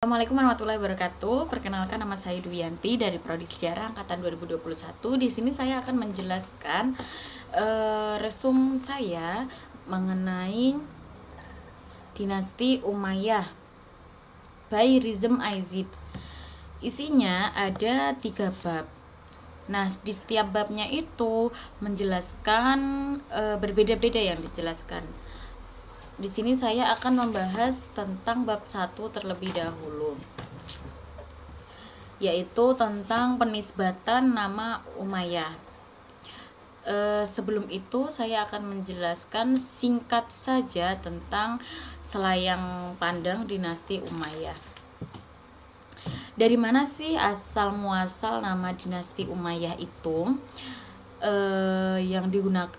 Assalamualaikum warahmatullahi wabarakatuh. Perkenalkan, nama saya Dwiyanti dari Prodi Sejarah angkatan 2021. Di sini saya akan menjelaskan resum saya mengenai dinasti Umayyah by Rizm Aizid. Isinya ada 3 bab. Nah, di setiap babnya itu menjelaskan berbeda-beda yang dijelaskan. Di sini saya akan membahas tentang bab 1 terlebih dahulu, yaitu tentang penisbatan nama Umayyah. Sebelum itu saya akan menjelaskan singkat saja tentang selayang pandang dinasti Umayyah. Dari mana sih asal muasal nama dinasti Umayyah itu? Yang digunakan,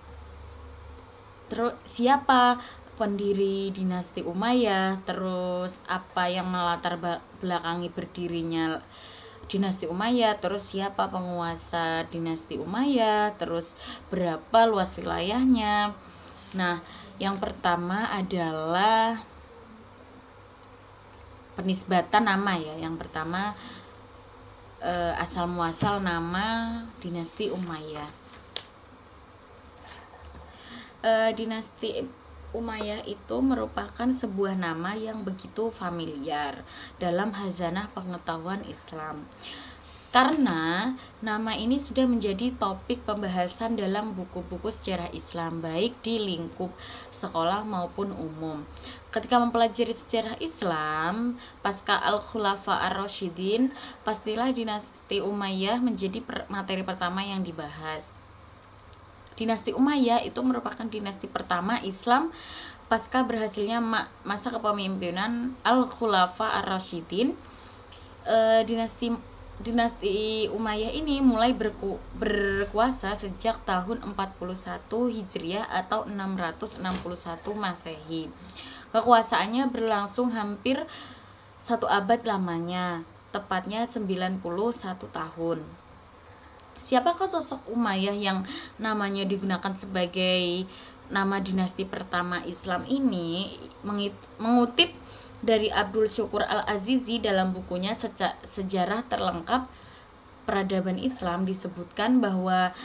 terus siapa pendiri dinasti Umayyah, terus apa yang melatar belakangi berdirinya dinasti Umayyah, terus siapa penguasa dinasti Umayyah, terus berapa luas wilayahnya. Nah, yang pertama adalah penisbatan nama ya. Yang pertama asal muasal nama dinasti Umayyah. Dinasti Umayyah itu merupakan sebuah nama yang begitu familiar dalam khazanah pengetahuan Islam, karena nama ini sudah menjadi topik pembahasan dalam buku-buku sejarah Islam, baik di lingkup sekolah maupun umum. Ketika mempelajari sejarah Islam pasca Al-Khulafa Ar-Rasyidin, pastilah dinasti Umayyah menjadi materi pertama yang dibahas. Dinasti Umayyah itu merupakan dinasti pertama Islam pasca berhasilnya masa kepemimpinan Al-Khulafa Ar-Rasyidin. Dinasti Umayyah ini mulai berkuasa sejak tahun 41 Hijriah atau 661 Masehi. Kekuasaannya berlangsung hampir 1 abad lamanya, tepatnya 91 tahun. Siapakah sosok Umayyah yang namanya digunakan sebagai nama dinasti pertama Islam ini? Mengutip dari Abdul Syukur Al-Azizi dalam bukunya Sejarah Terlengkap Peradaban Islam, disebutkan bahwa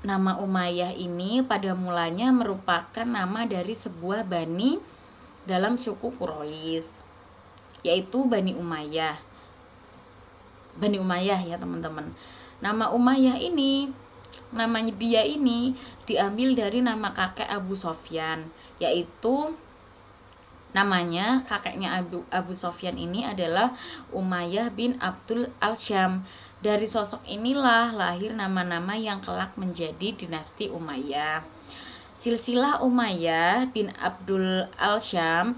nama Umayyah ini pada mulanya merupakan nama dari sebuah bani dalam suku Quraisy, yaitu Bani Umayyah. Bani Umayyah ya teman-teman. Nama Umayyah ini, namanya dia ini diambil dari nama kakek Abu Sofyan, yaitu namanya kakeknya Abu Sofyan ini adalah Umayyah bin Abdul Al-Syam. Dari sosok inilah lahir nama-nama yang kelak menjadi dinasti Umayyah. Silsilah Umayyah bin Abdul Al-Syam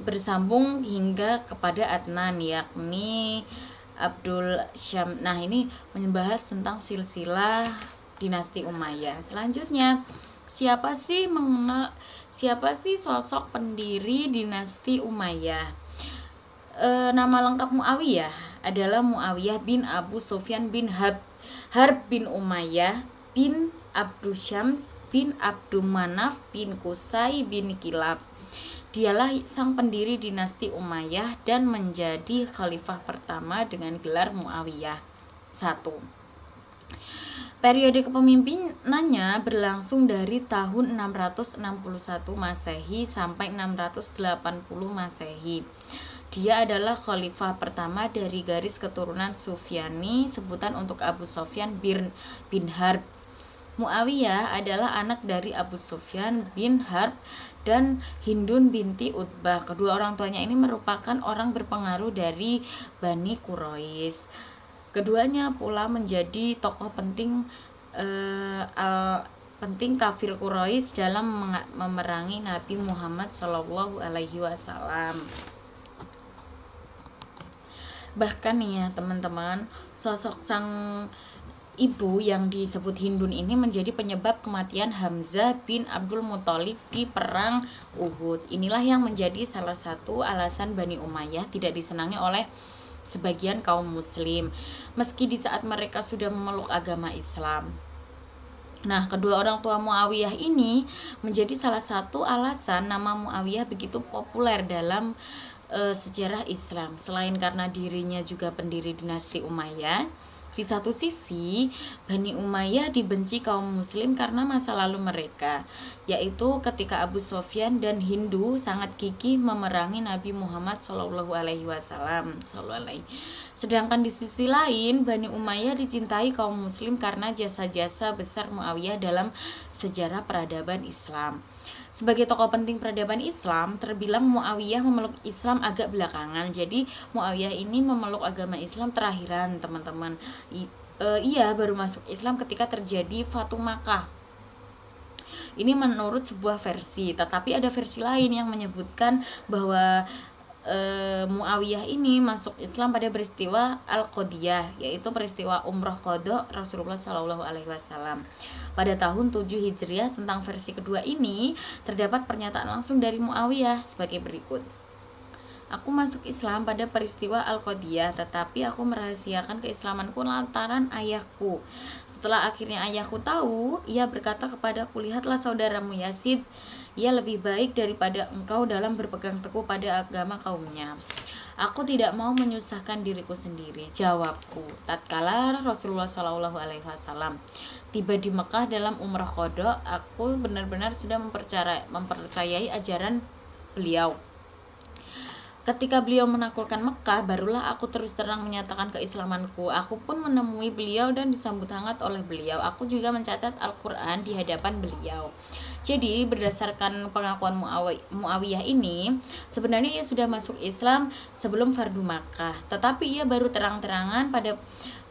bersambung hingga kepada Adnan, yakni Abdul Syam. Nah, ini membahas tentang silsilah dinasti Umayyah. Selanjutnya, siapa sih sosok pendiri dinasti Umayyah? Nama lengkap Muawiyah adalah Muawiyah bin Abu Sufyan bin Harb bin Umayyah bin Abdul Syams bin Abdul Manaf bin Qusay bin Kilab. Dialah sang pendiri dinasti Umayyah dan menjadi khalifah pertama dengan gelar Muawiyah I. Periode kepemimpinannya berlangsung dari tahun 661 Masehi sampai 680 Masehi. Dia adalah khalifah pertama dari garis keturunan Sufyani, sebutan untuk Abu Sufyan bin Harb. Muawiyah adalah anak dari Abu Sufyan bin Harb dan Hindun binti Utbah. Kedua orang tuanya ini merupakan orang berpengaruh dari Bani Quraisy. Keduanya pula menjadi tokoh penting kafir Quraisy dalam memerangi Nabi Muhammad SAW. Bahkan nih ya teman-teman, sosok sang ibu yang disebut Hindun ini menjadi penyebab kematian Hamzah bin Abdul Muthalib di perang Uhud. Inilah yang menjadi salah satu alasan Bani Umayyah tidak disenangi oleh sebagian kaum muslim, meski di saat mereka sudah memeluk agama Islam. Nah, kedua orang tua Muawiyah ini menjadi salah satu alasan nama Muawiyah begitu populer dalam sejarah Islam. Selain karena dirinya juga pendiri dinasti Umayyah, di satu sisi Bani Umayyah dibenci kaum muslim karena masa lalu mereka, yaitu ketika Abu Sofyan dan Hindu sangat gigih memerangi Nabi Muhammad SAW. Sedangkan di sisi lain Bani Umayyah dicintai kaum muslim karena jasa-jasa besar Muawiyah dalam sejarah peradaban Islam. Sebagai tokoh penting peradaban Islam, terbilang Muawiyah memeluk Islam agak belakangan. Jadi Muawiyah ini memeluk agama Islam terakhiran, teman-teman. Ia baru masuk Islam ketika terjadi Fatu Makkah. Ini menurut sebuah versi, tetapi ada versi lain yang menyebutkan bahwa Muawiyah ini masuk Islam pada peristiwa Al-Qadiyah, yaitu peristiwa umroh qadha Rasulullah SAW pada tahun 7 Hijriah. Tentang versi kedua ini terdapat pernyataan langsung dari Muawiyah sebagai berikut. Aku masuk Islam pada peristiwa Al-Qadiyah, tetapi aku merahasiakan keislamanku lantaran ayahku. Setelah akhirnya ayahku tahu, ia berkata kepadaku, lihatlah saudaramu Yazid, ia lebih baik daripada engkau dalam berpegang teguh pada agama kaumnya. Aku tidak mau menyusahkan diriku sendiri, jawabku. Tatkala Rasulullah SAW tiba di Mekah dalam umrah qadha, aku benar-benar sudah mempercayai ajaran beliau. Ketika beliau menaklukkan Mekah, barulah aku terus terang menyatakan keislamanku. Aku pun menemui beliau dan disambut hangat oleh beliau. Aku juga mencatat Al-Quran di hadapan beliau. Jadi berdasarkan pengakuan Muawiyah ini, sebenarnya ia sudah masuk Islam sebelum Fardu Makkah, tetapi ia baru terang-terangan pada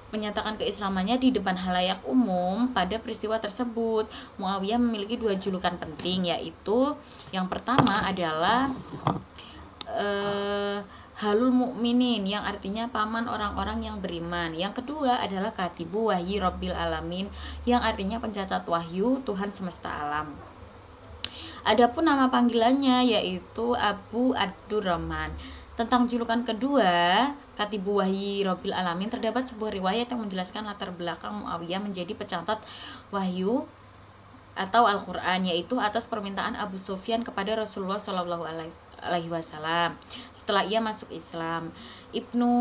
menyatakan keislamannya di depan halayak umum pada peristiwa tersebut. Muawiyah memiliki 2 julukan penting, yaitu yang pertama adalah Halul Mukminin, yang artinya paman orang-orang yang beriman. Yang kedua adalah Katibu Wahyi Rabbil Alamin, yang artinya pencatat wahyu Tuhan semesta alam. Adapun nama panggilannya yaitu Abu Abdurrahman. Tentang julukan kedua, Katibu Wahyi Rabbil Alamin, terdapat sebuah riwayat yang menjelaskan latar belakang Muawiyah menjadi pencatat wahyu atau Al-Quran, yaitu atas permintaan Abu Sufyan kepada Rasulullah SAW setelah ia masuk Islam. Ibnu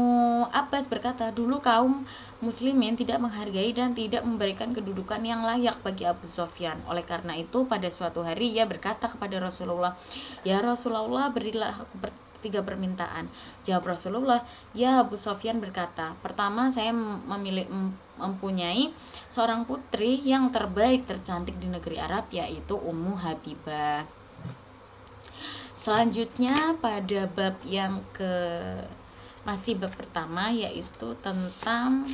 Abbas berkata, dulu kaum muslimin tidak menghargai dan tidak memberikan kedudukan yang layak bagi Abu Sufyan. Oleh karena itu pada suatu hari ia berkata kepada Rasulullah, ya Rasulullah, berilah aku 3 permintaan. Jawab Rasulullah, ya Abu Sufyan berkata, pertama, saya mempunyai seorang putri yang terbaik tercantik di negeri Arab, yaitu Ummu Habibah. Selanjutnya pada bab yang masih bab pertama, yaitu tentang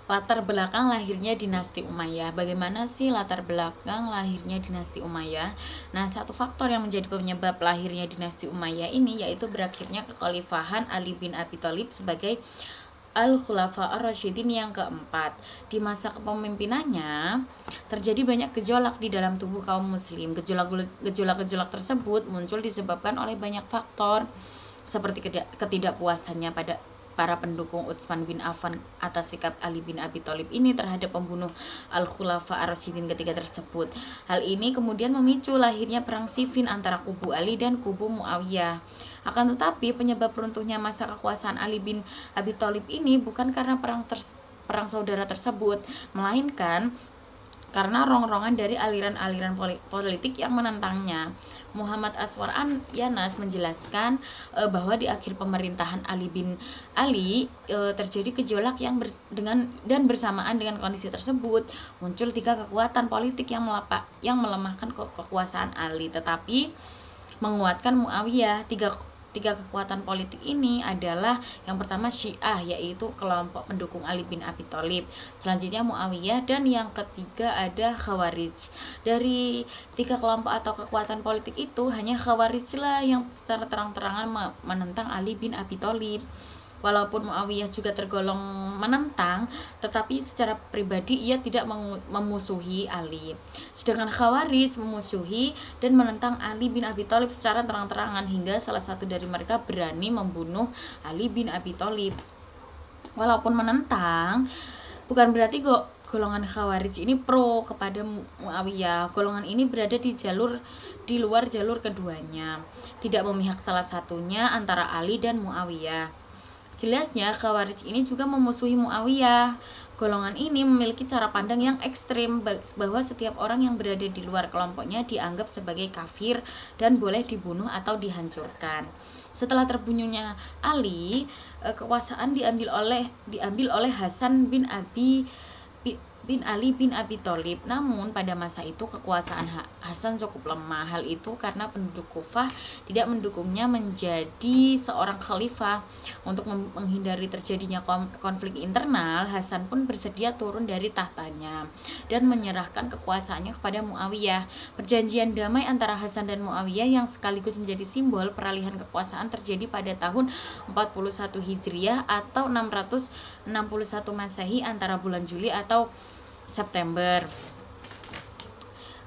latar belakang lahirnya dinasti Umayyah. Bagaimana sih latar belakang lahirnya dinasti Umayyah? Nah, satu faktor yang menjadi penyebab lahirnya dinasti Umayyah ini yaitu berakhirnya kekhalifahan Ali bin Abi Thalib sebagai Al-Khulafa Ar-Rasyidin yang keempat. Di masa kepemimpinannya terjadi banyak gejolak di dalam tubuh kaum muslim. Gejolak-gejolak tersebut muncul disebabkan oleh banyak faktor, seperti ketidakpuasannya pada para pendukung Utsman bin Affan atas sikap Ali bin Abi Thalib ini terhadap pembunuh Al-Khulafa Ar-Rasyidin ketiga tersebut. Hal ini kemudian memicu lahirnya perang Siffin antara kubu Ali dan kubu Muawiyah. Akan tetapi penyebab runtuhnya masa kekuasaan Ali bin Abi Thalib ini bukan karena perang saudara tersebut, melainkan karena rongrongan dari aliran-aliran politik yang menentangnya. Muhammad Aswar Yanas menjelaskan bahwa di akhir pemerintahan Ali bin Ali terjadi gejolak dan bersamaan dengan kondisi tersebut muncul 3 kekuatan politik yang melemahkan kekuasaan Ali tetapi menguatkan Muawiyah. Tiga kekuatan politik ini adalah yang pertama Syiah, yaitu kelompok pendukung Ali bin Abi Thalib, selanjutnya Muawiyah, dan yang ketiga ada Khawarij. Dari 3 kelompok atau kekuatan politik itu hanya Khawarij lah yang secara terang-terangan menentang Ali bin Abi Thalib. Walaupun Muawiyah juga tergolong menentang, tetapi secara pribadi ia tidak memusuhi Ali. Sedangkan Khawarij memusuhi dan menentang Ali bin Abi Thalib secara terang-terangan hingga salah satu dari mereka berani membunuh Ali bin Abi Thalib. Walaupun menentang, bukan berarti golongan Khawarij ini pro kepada Muawiyah. Golongan ini berada di luar jalur keduanya, tidak memihak salah satunya antara Ali dan Muawiyah. Jelasnya Khawarij ini juga memusuhi Muawiyah. Golongan ini memiliki cara pandang yang ekstrim bahwa setiap orang yang berada di luar kelompoknya dianggap sebagai kafir dan boleh dibunuh atau dihancurkan. Setelah terbunuhnya Ali, kekuasaan diambil oleh Hasan bin Ali bin Abi Thalib. Namun pada masa itu kekuasaan Hasan cukup lemah. Hal itu karena penduduk Kufah tidak mendukungnya menjadi seorang khalifah. Untuk menghindari terjadinya konflik internal, Hasan pun bersedia turun dari tahtanya dan menyerahkan kekuasaannya kepada Muawiyah. Perjanjian damai antara Hasan dan Muawiyah yang sekaligus menjadi simbol peralihan kekuasaan terjadi pada tahun 41 Hijriah atau 661 Masehi antara bulan Juli atau September.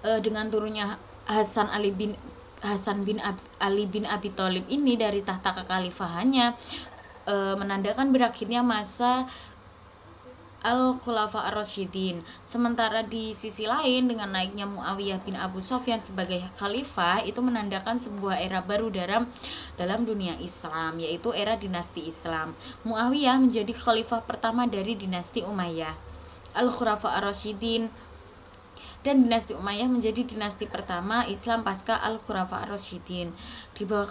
Dengan turunnya Hasan bin Ali bin Abi Thalib ini dari tahta kekhalifahannya, menandakan berakhirnya masa Al-Khulafa Ar-Rasyidin. Sementara di sisi lain, dengan naiknya Muawiyah bin Abu Sufyan sebagai khalifah, itu menandakan sebuah era baru dalam dunia Islam, yaitu era dinasti Islam. Muawiyah menjadi khalifah pertama dari dinasti Umayyah. Al-Khulafa Ar-Rasyidin dan dinasti Umayyah menjadi dinasti pertama Islam pasca Al-Khulafa Ar-Rasyidin. Di bawah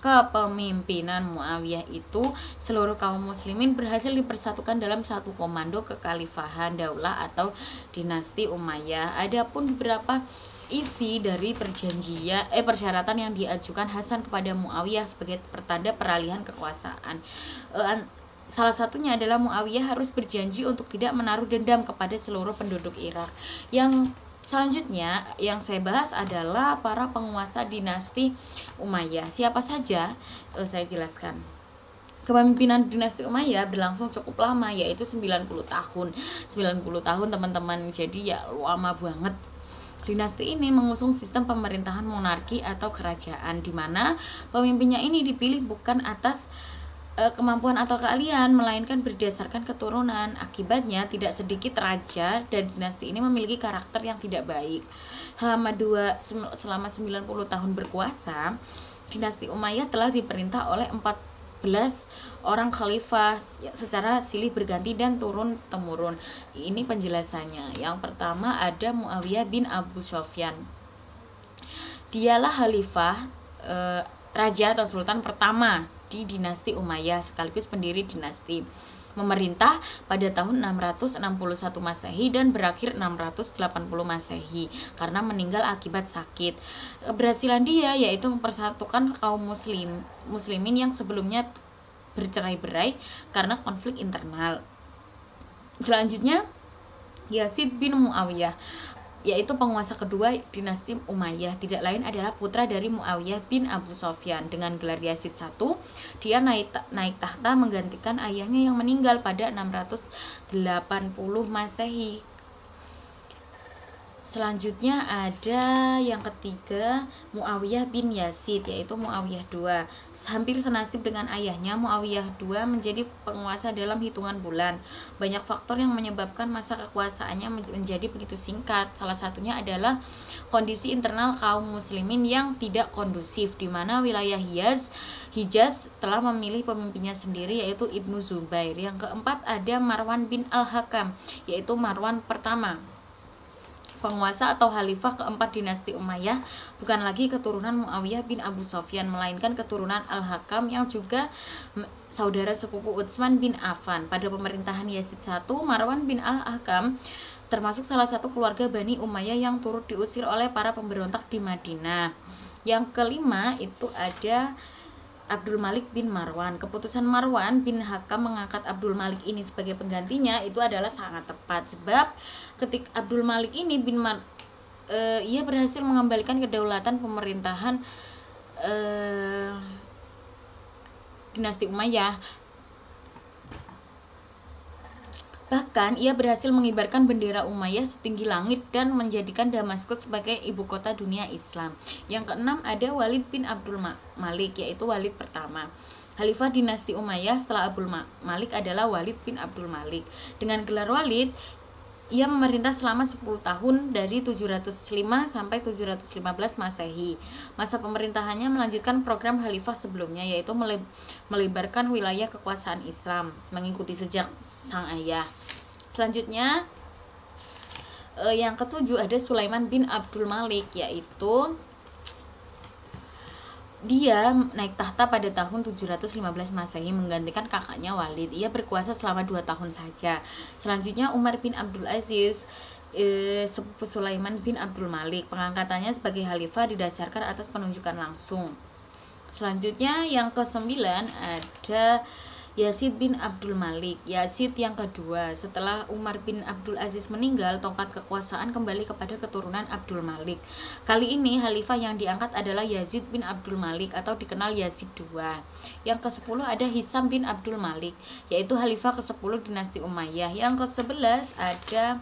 kepemimpinan Muawiyah itu, seluruh kaum muslimin berhasil dipersatukan dalam satu komando kekhalifahan daulah atau dinasti Umayyah. Adapun beberapa isi dari persyaratan yang diajukan Hasan kepada Muawiyah sebagai pertanda peralihan kekuasaan. Salah satunya adalah Muawiyah harus berjanji untuk tidak menaruh dendam kepada seluruh penduduk Irak. Yang selanjutnya yang saya bahas adalah para penguasa dinasti Umayyah. Siapa saja? Saya jelaskan. Kepemimpinan dinasti Umayyah berlangsung cukup lama, yaitu 90 tahun. 90 tahun teman-teman, jadi ya lama banget. Dinasti ini mengusung sistem pemerintahan monarki atau kerajaan, di mana pemimpinnya ini dipilih bukan atas kemampuan atau keahlian, melainkan berdasarkan keturunan. Akibatnya tidak sedikit raja dan dinasti ini memiliki karakter yang tidak baik. Selama 90 tahun berkuasa, dinasti Umayyah telah diperintah oleh 14 orang khalifah secara silih berganti dan turun temurun. Ini penjelasannya. Yang pertama ada Muawiyah bin Abu Sufyan. Dialah khalifah, raja atau sultan pertama di dinasti Umayyah sekaligus pendiri dinasti. Memerintah pada tahun 661 Masehi dan berakhir 680 Masehi karena meninggal akibat sakit. Keberhasilan dia yaitu mempersatukan kaum muslimin yang sebelumnya bercerai-berai karena konflik internal. Selanjutnya Yazid bin Muawiyah, yaitu penguasa kedua dinasti Umayyah, tidak lain adalah putra dari Muawiyah bin Abu Sufyan. Dengan gelar Yazid I, dia naik tahta menggantikan ayahnya yang meninggal pada 680 Masehi. Selanjutnya ada yang ketiga Muawiyah bin Yazid, yaitu Muawiyah II. Hampir senasib dengan ayahnya, Muawiyah II menjadi penguasa dalam hitungan bulan. Banyak faktor yang menyebabkan masa kekuasaannya menjadi begitu singkat. Salah satunya adalah kondisi internal kaum muslimin yang tidak kondusif, di mana wilayah Hijaz telah memilih pemimpinnya sendiri, yaitu Ibnu Zubair. Yang keempat ada Marwan bin Al-Hakam, yaitu Marwan pertama. Penguasa atau khalifah keempat dinasti Umayyah bukan lagi keturunan Muawiyah bin Abu Sufyan, melainkan keturunan Al-Hakam yang juga saudara sepupu Utsman bin Affan. Pada pemerintahan Yazid I, Marwan bin Al-Hakam termasuk salah satu keluarga Bani Umayyah yang turut diusir oleh para pemberontak di Madinah. Yang kelima itu ada Abdul Malik bin Marwan. Keputusan Marwan bin Hakam mengangkat Abdul Malik ini sebagai penggantinya itu adalah sangat tepat, sebab ketika Abdul Malik ini ia berhasil mengembalikan kedaulatan pemerintahan dinasti Umayyah. Bahkan ia berhasil mengibarkan bendera Umayyah setinggi langit dan menjadikan Damaskus sebagai ibu kota dunia Islam. Yang keenam ada Walid bin Abdul Malik, yaitu Walid pertama. Khalifah dinasti Umayyah setelah Abdul Malik adalah Walid bin Abdul Malik. Dengan gelar Walid, ia memerintah selama 10 tahun dari 705 sampai 715 Masehi. Masa pemerintahannya melanjutkan program khalifah sebelumnya, yaitu melebarkan wilayah kekuasaan Islam, mengikuti sejak sang ayah. Selanjutnya yang ketujuh ada Sulaiman bin Abdul Malik, yaitu dia naik tahta pada tahun 715 Masehi menggantikan kakaknya Walid. Ia berkuasa selama 2 tahun saja. Selanjutnya Umar bin Abdul Aziz, sepupu Sulaiman bin Abdul Malik. Pengangkatannya sebagai khalifah didasarkan atas penunjukan langsung. Selanjutnya yang ke-9 ada Yazid bin Abdul Malik. Yazid yang kedua. Setelah Umar bin Abdul Aziz meninggal, tongkat kekuasaan kembali kepada keturunan Abdul Malik. Kali ini khalifah yang diangkat adalah Yazid bin Abdul Malik atau dikenal Yazid II. Yang ke-10 ada Hisam bin Abdul Malik, yaitu khalifah ke-10 dinasti Umayyah. Yang ke-11 ada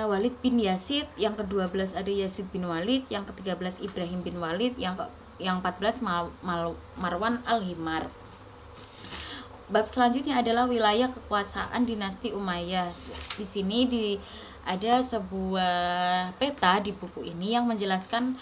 Walid bin Yazid. Yang ke-12 ada Yazid bin Walid. Yang ke-13 Ibrahim bin Walid. Yang 14 Marwan al-Himar. Bab selanjutnya adalah wilayah kekuasaan dinasti Umayyah. Di sini ada sebuah peta di buku ini yang menjelaskan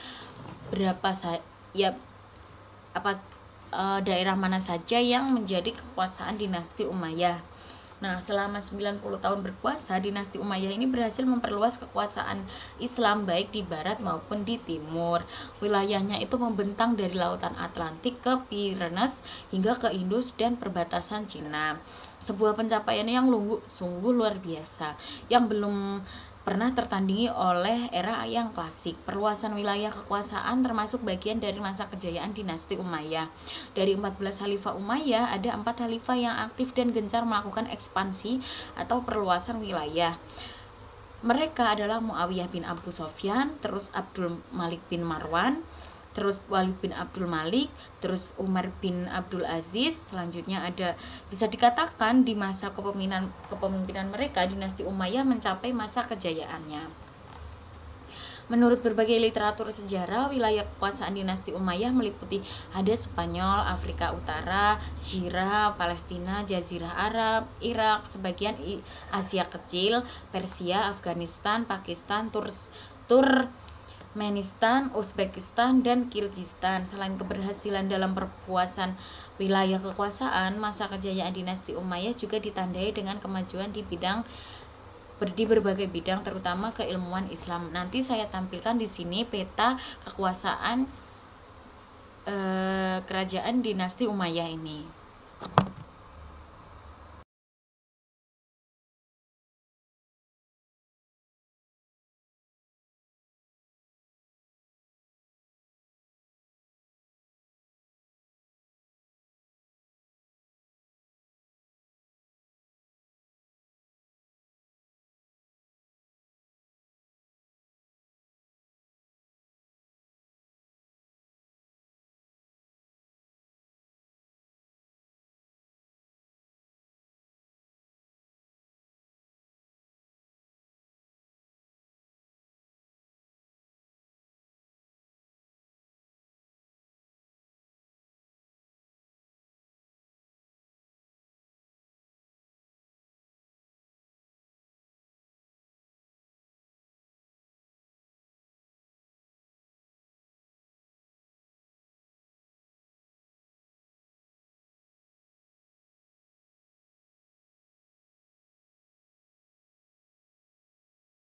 daerah mana saja yang menjadi kekuasaan dinasti Umayyah. Nah, selama 90 tahun berkuasa, dinasti Umayyah ini berhasil memperluas kekuasaan Islam baik di barat maupun di timur. Wilayahnya itu membentang dari lautan Atlantik ke Pyrenees hingga ke Indus dan perbatasan Cina. Sebuah pencapaian yang sungguh luar biasa, yang belum pernah tertandingi oleh era yang klasik. Perluasan wilayah kekuasaan termasuk bagian dari masa kejayaan dinasti Umayyah. Dari 14 khalifah Umayyah, ada 4 khalifah yang aktif dan gencar melakukan ekspansi atau perluasan wilayah. Mereka adalah Muawiyah bin Abu Sofyan, terus Abdul Malik bin Marwan, terus Walid bin Abdul Malik, terus Umar bin Abdul Aziz. Selanjutnya ada, bisa dikatakan di masa kepemimpinan mereka dinasti Umayyah mencapai masa kejayaannya. Menurut berbagai literatur sejarah, wilayah kekuasaan dinasti Umayyah meliputi ada Spanyol, Afrika Utara, Syria, Palestina, Jazirah Arab, Irak, sebagian Asia Kecil, Persia, Afghanistan, Pakistan, Turkmenistan, Uzbekistan, dan Kirgistan. Selain keberhasilan dalam perluasan wilayah kekuasaan, masa kejayaan dinasti Umayyah juga ditandai dengan kemajuan di berbagai bidang, terutama keilmuan Islam. Nanti saya tampilkan di sini peta kekuasaan kerajaan dinasti Umayyah ini.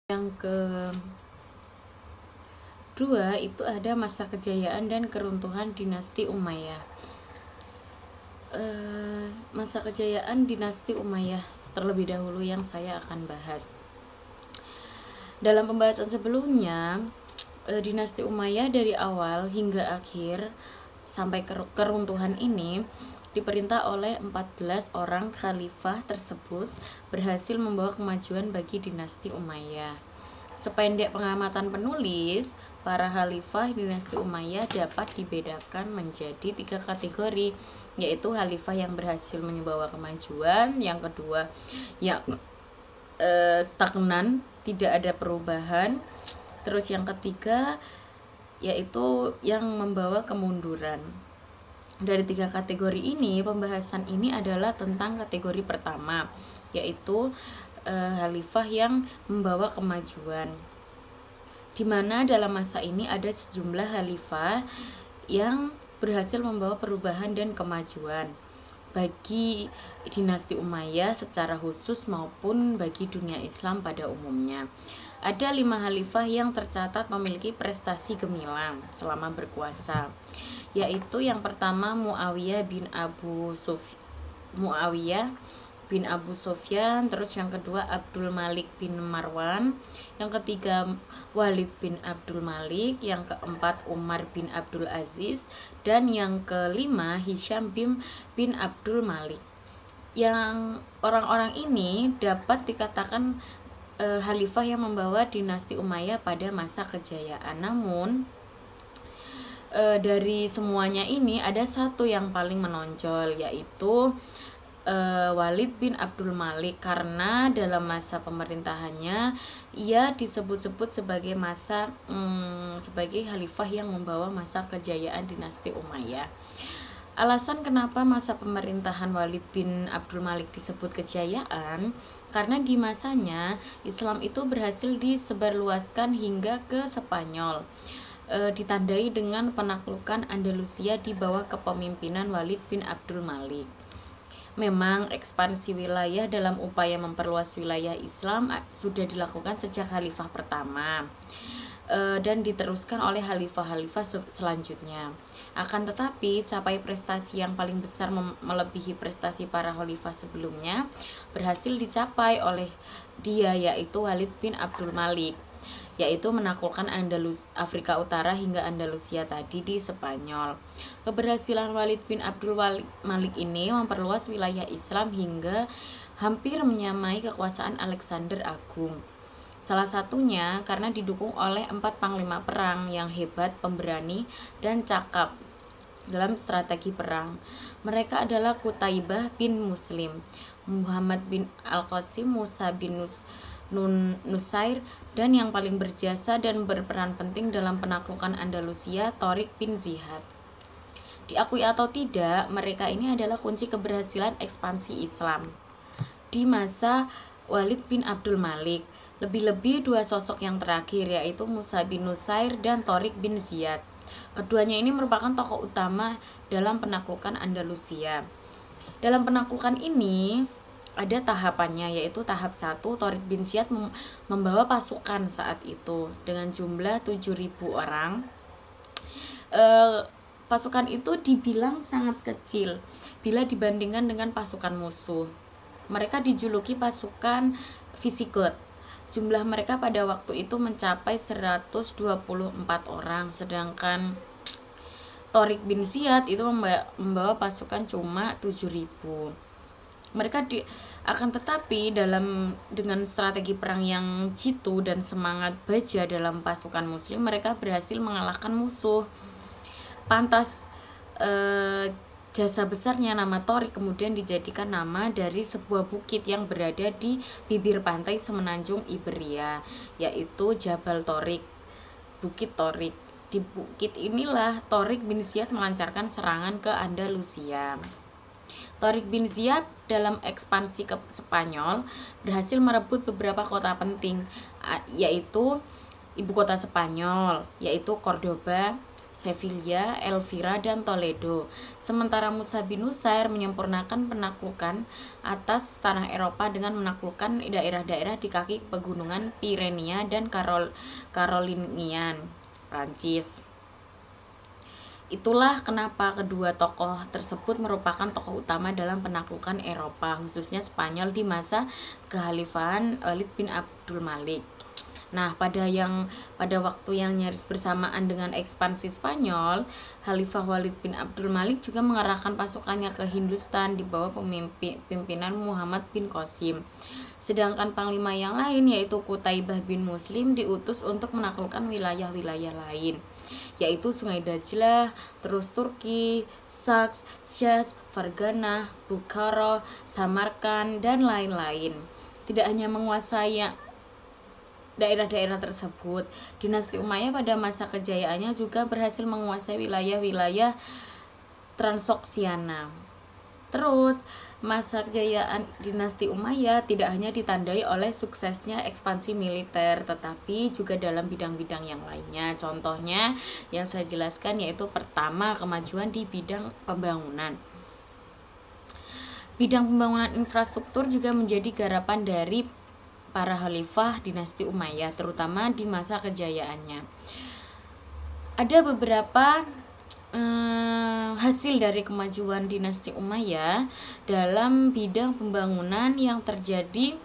Yang kedua itu ada masa kejayaan dan keruntuhan dinasti Umayyah. Masa kejayaan dinasti Umayyah terlebih dahulu yang saya akan bahas. Dalam pembahasan sebelumnya, dinasti Umayyah dari awal hingga akhir sampai keruntuhan ini diperintah oleh 14 orang khalifah tersebut berhasil membawa kemajuan bagi dinasti Umayyah. Sependek pengamatan penulis, para khalifah dinasti Umayyah dapat dibedakan menjadi 3 kategori, yaitu khalifah yang berhasil membawa kemajuan, yang kedua yang stagnan, tidak ada perubahan, terus yang ketiga yaitu yang membawa kemunduran. Dari 3 kategori ini, pembahasan ini adalah tentang kategori pertama, yaitu khalifah yang membawa kemajuan, di mana dalam masa ini ada sejumlah khalifah yang berhasil membawa perubahan dan kemajuan bagi dinasti Umayyah secara khusus maupun bagi dunia Islam pada umumnya. Ada 5 khalifah yang tercatat memiliki prestasi gemilang selama berkuasa, yaitu yang pertama Muawiyah bin Abu Sufyan, terus yang kedua Abdul Malik bin Marwan, yang ketiga Walid bin Abdul Malik, yang keempat Umar bin Abdul Aziz, dan yang kelima Hisham bin Abdul Malik. Yang orang-orang ini dapat dikatakan khalifah yang membawa dinasti Umayyah pada masa kejayaan. Namun dari semuanya ini ada satu yang paling menonjol, yaitu Walid bin Abdul Malik, karena dalam masa pemerintahannya ia disebut-sebut sebagai sebagai khalifah yang membawa masa kejayaan dinasti Umayyah. Alasan kenapa masa pemerintahan Walid bin Abdul Malik disebut kejayaan, karena di masanya Islam itu berhasil disebarluaskan hingga ke Spanyol, ditandai dengan penaklukan Andalusia di bawah kepemimpinan Walid bin Abdul Malik. Memang ekspansi wilayah dalam upaya memperluas wilayah Islam sudah dilakukan sejak khalifah pertama dan diteruskan oleh khalifah-khalifah selanjutnya. Akan tetapi capai prestasi yang paling besar melebihi prestasi para khalifah sebelumnya berhasil dicapai oleh dia, yaitu Walid bin Abdul Malik, yaitu menaklukkan Afrika Utara hingga Andalusia tadi di Spanyol. Keberhasilan Walid bin Abdul Malik ini memperluas wilayah Islam hingga hampir menyamai kekuasaan Alexander Agung. Salah satunya karena didukung oleh 4 panglima perang yang hebat, pemberani, dan cakap dalam strategi perang. Mereka adalah Qutaibah bin Muslim, Muhammad bin Al-Qasim, Musa bin Nusair, dan yang paling berjasa dan berperan penting dalam penaklukan Andalusia, Tariq bin Ziyad. Diakui atau tidak, mereka ini adalah kunci keberhasilan ekspansi Islam di masa Walid bin Abdul Malik. Lebih-lebih 2 sosok yang terakhir, yaitu Musa bin Nusair dan Tariq bin Ziyad. Keduanya ini merupakan tokoh utama dalam penaklukan Andalusia. Dalam penaklukan ini ada tahapannya, yaitu tahap 1, Tariq bin Ziyad membawa pasukan saat itu dengan jumlah 7.000 orang. Pasukan itu dibilang sangat kecil bila dibandingkan dengan pasukan musuh. Mereka dijuluki pasukan Visigoth. Jumlah mereka pada waktu itu mencapai 124 orang, sedangkan Tariq bin Ziyad itu membawa pasukan cuma 7.000. Mereka akan tetapi dengan strategi perang yang jitu dan semangat baja dalam pasukan muslim, mereka berhasil mengalahkan musuh. Pantas jasa besarnya nama Tariq kemudian dijadikan nama dari sebuah bukit yang berada di bibir pantai semenanjung Iberia, yaitu Jabal Tariq, Bukit Tariq. Di bukit inilah Tariq bin Ziyad melancarkan serangan ke Andalusia. Tariq bin Ziyad dalam ekspansi ke Spanyol berhasil merebut beberapa kota penting, yaitu ibu kota Spanyol, yaitu Cordoba, Sevilla, Elvira, dan Toledo. Sementara Musa bin Nusair menyempurnakan penaklukan atas tanah Eropa dengan menaklukkan daerah-daerah di kaki pegunungan Pirenia dan Carolinian, Prancis. Itulah kenapa kedua tokoh tersebut merupakan tokoh utama dalam penaklukan Eropa, khususnya Spanyol di masa kekhalifahan Walid bin Abdul Malik. Nah, pada waktu yang nyaris bersamaan dengan ekspansi Spanyol, Khalifah Walid bin Abdul Malik juga mengerahkan pasukannya ke Hindustan di bawah pimpinan Muhammad bin Qasim. Sedangkan panglima yang lain, yaitu Qutaibah bin Muslim, diutus untuk menaklukkan wilayah-wilayah lain, yaitu Sungai Dajlah, terus Turki, Saks, Syaz, Fargana, Bukhara, Samarkand, dan lain-lain. Tidak hanya menguasai daerah-daerah tersebut, dinasti Umayyah pada masa kejayaannya juga berhasil menguasai wilayah-wilayah Transoksiana. Terus, masa kejayaan dinasti Umayyah tidak hanya ditandai oleh suksesnya ekspansi militer, tetapi juga dalam bidang-bidang yang lainnya. Contohnya yang saya jelaskan yaitu pertama, kemajuan di bidang pembangunan. Bidang pembangunan infrastruktur juga menjadi garapan dari para khalifah dinasti Umayyah, terutama di masa kejayaannya. Ada beberapa hasil dari kemajuan dinasti Umayyah dalam bidang pembangunan yang terjadi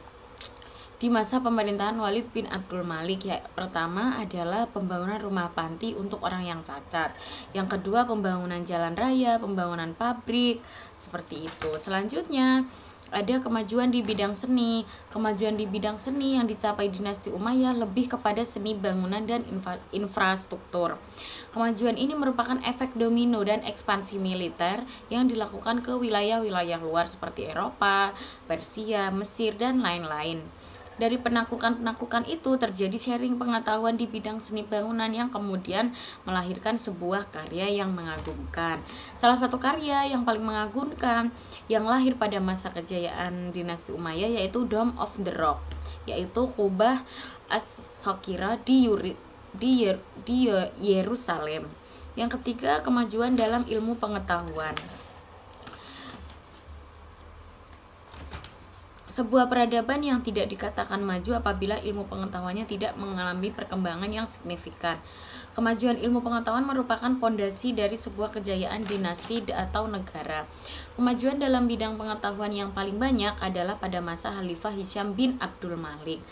di masa pemerintahan Walid bin Abdul Malik. Ya, pertama adalah pembangunan rumah panti untuk orang yang cacat. Yang kedua, pembangunan jalan raya, pembangunan pabrik, seperti itu. Selanjutnya ada kemajuan di bidang seni. Kemajuan di bidang seni yang dicapai dinasti Umayyah lebih kepada seni bangunan dan infrastruktur. Kemajuan ini merupakan efek domino dan ekspansi militer yang dilakukan ke wilayah-wilayah luar seperti Eropa, Persia, Mesir, dan lain-lain. Dari penaklukan-penaklukan itu terjadi sharing pengetahuan di bidang seni bangunan yang kemudian melahirkan sebuah karya yang mengagumkan. Salah satu karya yang paling mengagumkan yang lahir pada masa kejayaan dinasti Umayyah yaitu Dome of the Rock, yaitu Kubah As-Sokira di Yerusalem. Yang ketiga, kemajuan dalam ilmu pengetahuan. Sebuah peradaban yang tidak dikatakan maju apabila ilmu pengetahuannya tidak mengalami perkembangan yang signifikan. Kemajuan ilmu pengetahuan merupakan pondasi dari sebuah kejayaan dinasti atau negara. Kemajuan dalam bidang pengetahuan yang paling banyak adalah pada masa Khalifah Hisham bin Abdul Malik.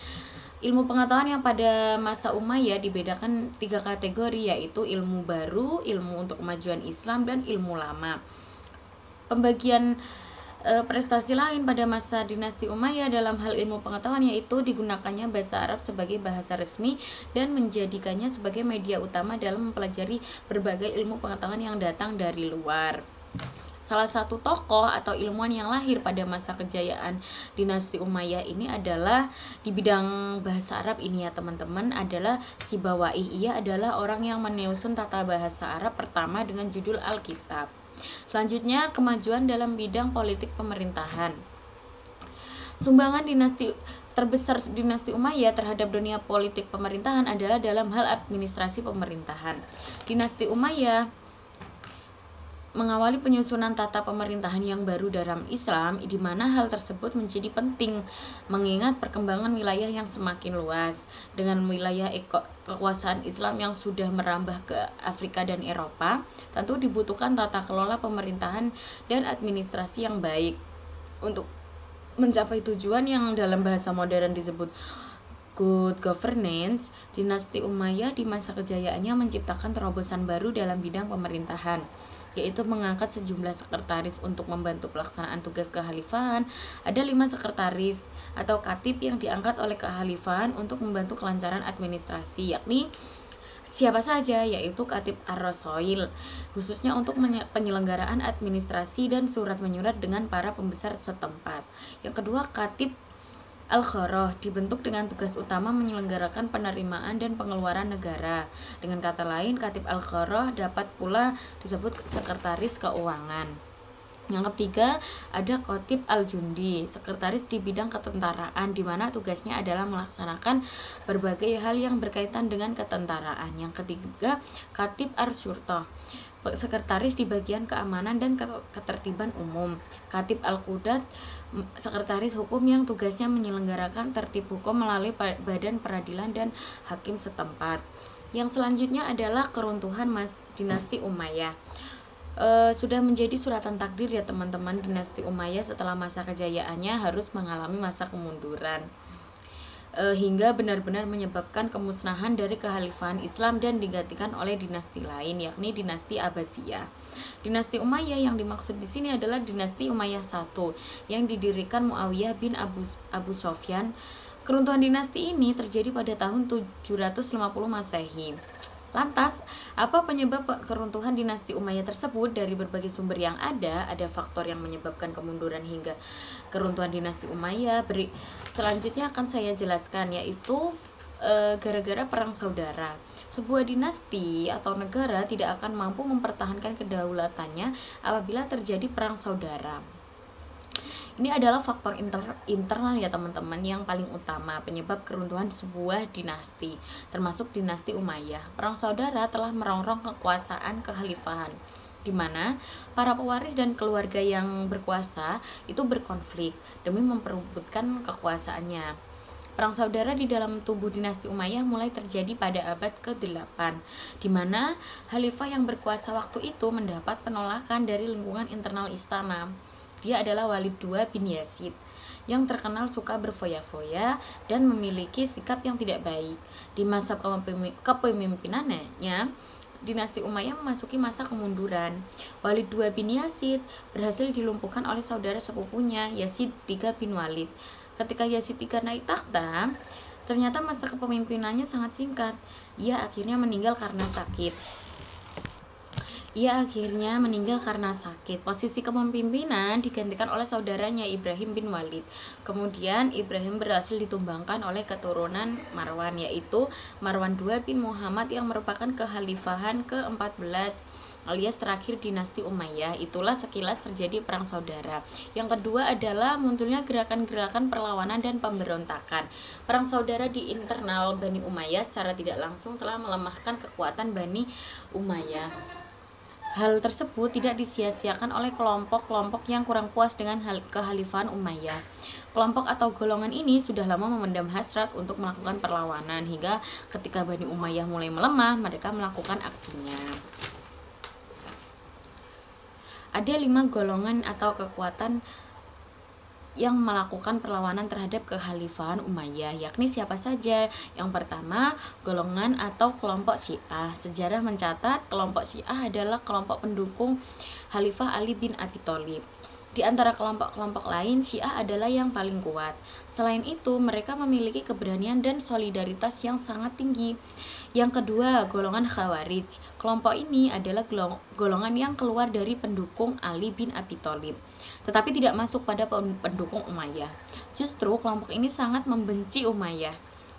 Ilmu pengetahuan yang pada masa Umayyah dibedakan 3 kategori, yaitu ilmu baru, ilmu untuk kemajuan Islam, dan ilmu lama. Pembagian prestasi lain pada masa dinasti Umayyah dalam hal ilmu pengetahuan yaitu digunakannya bahasa Arab sebagai bahasa resmi dan menjadikannya sebagai media utama dalam mempelajari berbagai ilmu pengetahuan yang datang dari luar. Salah satu tokoh atau ilmuwan yang lahir pada masa kejayaan dinasti Umayyah ini adalah di bidang bahasa Arab ini ya teman-teman, adalah Sibawaih. Ia adalah orang yang menyusun tata bahasa Arab pertama dengan judul Alkitab. Selanjutnya, kemajuan dalam bidang politik pemerintahan. Sumbangan dinasti terbesar dinasti Umayyah terhadap dunia politik pemerintahan adalah dalam hal administrasi pemerintahan. Dinasti Umayyah mengawali penyusunan tata pemerintahan yang baru dalam Islam, di mana hal tersebut menjadi penting mengingat perkembangan wilayah yang semakin luas. Dengan wilayah kekuasaan Islam yang sudah merambah ke Afrika dan Eropa, tentu dibutuhkan tata kelola pemerintahan dan administrasi yang baik untuk mencapai tujuan yang dalam bahasa modern disebut good governance. Dinasti Umayyah di masa kejayaannya menciptakan terobosan baru dalam bidang pemerintahan, yaitu mengangkat sejumlah sekretaris untuk membantu pelaksanaan tugas kekhalifahan. Ada 5 sekretaris atau katib yang diangkat oleh kekhalifahan untuk membantu kelancaran administrasi, yakni siapa saja, yaitu Katib Ar-Rasoil, khususnya untuk penyelenggaraan administrasi dan surat menyurat dengan para pembesar setempat. Yang kedua, Katib Al-Khoroh dibentuk dengan tugas utama menyelenggarakan penerimaan dan pengeluaran negara. Dengan kata lain, Katib Al-Khoroh dapat pula disebut sekretaris keuangan. Yang ketiga, ada Khatib Al-Jundi, sekretaris di bidang ketentaraan, di mana tugasnya adalah melaksanakan berbagai hal yang berkaitan dengan ketentaraan. Yang ketiga, Khatib Ar-Syurtah, sekretaris di bagian keamanan dan ketertiban umum. Khatib Al-Qudat, sekretaris hukum yang tugasnya menyelenggarakan tertib hukum melalui badan peradilan dan hakim setempat. Yang selanjutnya adalah keruntuhan dinasti Umayyah. Sudah menjadi suratan takdir ya teman-teman, dinasti Umayyah setelah masa kejayaannya harus mengalami masa kemunduran, hingga benar-benar menyebabkan kemusnahan dari kekhalifahan Islam dan digantikan oleh dinasti lain, yakni dinasti Abbasiyah. Dinasti Umayyah yang dimaksud di sini adalah dinasti Umayyah I yang didirikan Muawiyah bin Abu Sofyan. Keruntuhan dinasti ini terjadi pada tahun 750 Masehi. Lantas, apa penyebab keruntuhan dinasti Umayyah tersebut? Dari berbagai sumber yang ada faktor yang menyebabkan kemunduran hingga keruntuhan dinasti Umayyah. Selanjutnya akan saya jelaskan, yaitu gara-gara perang saudara. Sebuah dinasti atau negara tidak akan mampu mempertahankan kedaulatannya apabila terjadi perang saudara. Ini adalah faktor internal ya teman-teman yang paling utama penyebab keruntuhan sebuah dinasti, termasuk dinasti Umayyah. Perang saudara telah merongrong kekuasaan kekhalifahan, di mana para pewaris dan keluarga yang berkuasa itu berkonflik demi memperebutkan kekuasaannya. Perang saudara di dalam tubuh dinasti Umayyah mulai terjadi pada abad ke-8, di mana khalifah yang berkuasa waktu itu mendapat penolakan dari lingkungan internal istana. Dia adalah Walid II bin Yazid yang terkenal suka berfoya-foya dan memiliki sikap yang tidak baik. Di masa kepemimpinannya, dinasti Umayyah memasuki masa kemunduran. Walid II bin Yazid berhasil dilumpuhkan oleh saudara sepupunya Yazid III bin Walid. Ketika Yazid III naik takhta, ternyata masa kepemimpinannya sangat singkat. Ia akhirnya meninggal karena sakit. Posisi kepemimpinan digantikan oleh saudaranya Ibrahim bin Walid. Kemudian Ibrahim berhasil ditumbangkan oleh keturunan Marwan, yaitu Marwan II bin Muhammad yang merupakan kekhalifahan ke-14 alias terakhir dinasti Umayyah. Itulah sekilas terjadi perang saudara. Yang kedua adalah munculnya gerakan-gerakan perlawanan dan pemberontakan. Perang saudara di internal Bani Umayyah secara tidak langsung telah melemahkan kekuatan Bani Umayyah. Hal tersebut tidak disia-siakan oleh kelompok-kelompok yang kurang puas dengan kekhalifahan Umayyah. Kelompok atau golongan ini sudah lama memendam hasrat untuk melakukan perlawanan, hingga ketika Bani Umayyah mulai melemah, mereka melakukan aksinya. Ada 5 golongan atau kekuatan yang melakukan perlawanan terhadap kekhalifahan Umayyah, yakni siapa saja? Yang pertama, golongan atau kelompok Syiah. Sejarah mencatat kelompok Syiah adalah kelompok pendukung Khalifah Ali bin Abi Thalib. Di antara kelompok-kelompok lain, Syiah adalah yang paling kuat. Selain itu, mereka memiliki keberanian dan solidaritas yang sangat tinggi. Yang kedua, golongan Khawarij. Kelompok ini adalah golongan yang keluar dari pendukung Ali bin Abi Thalib, tetapi tidak masuk pada pendukung Umayyah. Justru kelompok ini sangat membenci Umayyah.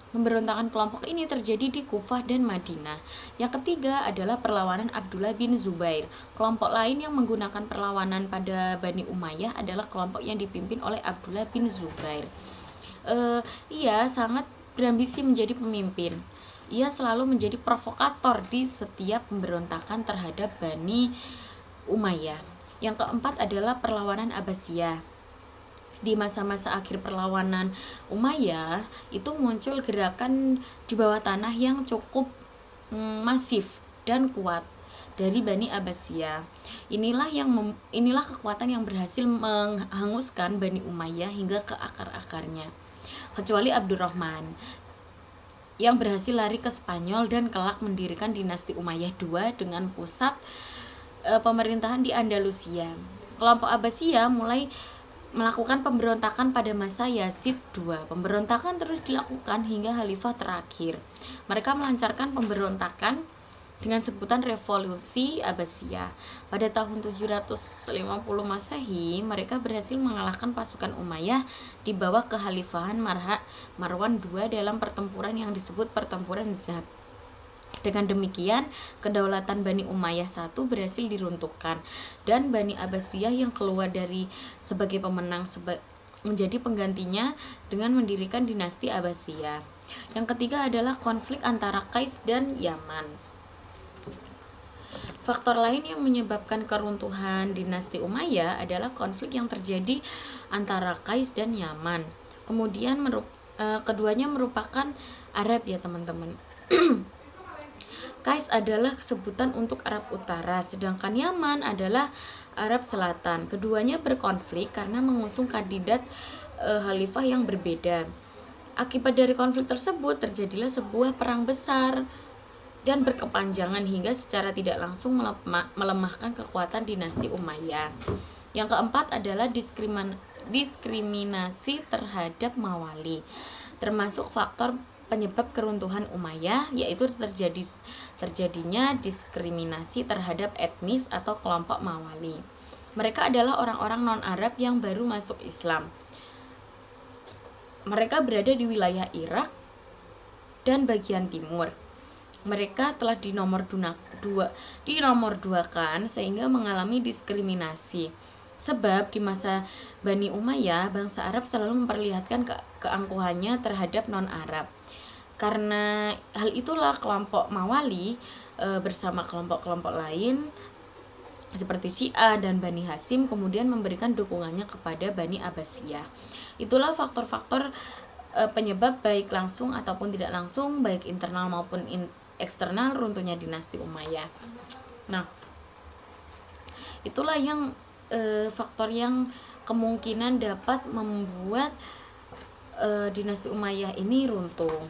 Pemberontakan kelompok ini terjadi di Kufah dan Madinah. Yang ketiga adalah perlawanan Abdullah bin Zubair. Kelompok lain yang menggunakan perlawanan pada Bani Umayyah adalah kelompok yang dipimpin oleh Abdullah bin Zubair. Ia sangat berambisi menjadi pemimpin. Ia selalu menjadi provokator di setiap pemberontakan terhadap Bani Umayyah. Yang keempat adalah perlawanan Abbasiyah. Di masa-masa akhir perlawanan Umayyah itu muncul gerakan di bawah tanah yang cukup masif dan kuat dari Bani Abbasiyah. Inilah kekuatan yang berhasil menghanguskan Bani Umayyah hingga ke akar-akarnya. Kecuali Abdurrahman yang berhasil lari ke Spanyol dan kelak mendirikan dinasti Umayyah II dengan pusat pemerintahan di Andalusia. Kelompok Abbasiyah mulai melakukan pemberontakan pada masa Yazid II. Pemberontakan terus dilakukan hingga khalifah terakhir. Mereka melancarkan pemberontakan dengan sebutan Revolusi Abbasiyah. Pada tahun 750 Masehi, mereka berhasil mengalahkan pasukan Umayyah di bawah kekhalifahan Marwan II dalam pertempuran yang disebut Pertempuran Zab. Dengan demikian, kedaulatan Bani Umayyah I berhasil diruntuhkan dan Bani Abbasiyah yang keluar dari sebagai pemenang menjadi penggantinya dengan mendirikan dinasti Abbasiyah. Yang ketiga adalah konflik antara Qais dan Yaman. Faktor lain yang menyebabkan keruntuhan dinasti Umayyah adalah konflik yang terjadi antara Qais dan Yaman. Kemudian keduanya merupakan Arab ya teman-teman. Qais adalah sebutan untuk Arab Utara, sedangkan Yaman adalah Arab Selatan. Keduanya berkonflik karena mengusung kandidat khalifah yang berbeda. Akibat dari konflik tersebut terjadilah sebuah perang besar dan berkepanjangan hingga secara tidak langsung melemahkan kekuatan dinasti Umayyah. Yang keempat adalah diskriminasi terhadap Mawali, termasuk faktor penyebab keruntuhan Umayyah, yaitu terjadinya diskriminasi terhadap etnis atau kelompok Mawali. Mereka adalah orang-orang non-Arab yang baru masuk Islam. Mereka berada di wilayah Irak dan bagian timur. Mereka telah dinomorduakan sehingga mengalami diskriminasi. Sebab di masa Bani Umayyah, bangsa Arab selalu memperlihatkan keangkuhannya terhadap non-Arab. Karena hal itulah kelompok Mawali bersama kelompok-kelompok lain seperti Syiah dan Bani Hasyim kemudian memberikan dukungannya kepada Bani Abbasiyah. Itulah faktor-faktor penyebab baik langsung ataupun tidak langsung, baik internal maupun eksternal runtuhnya dinasti Umayyah. Nah, itulah yang faktor yang kemungkinan dapat membuat dinasti Umayyah ini runtuh.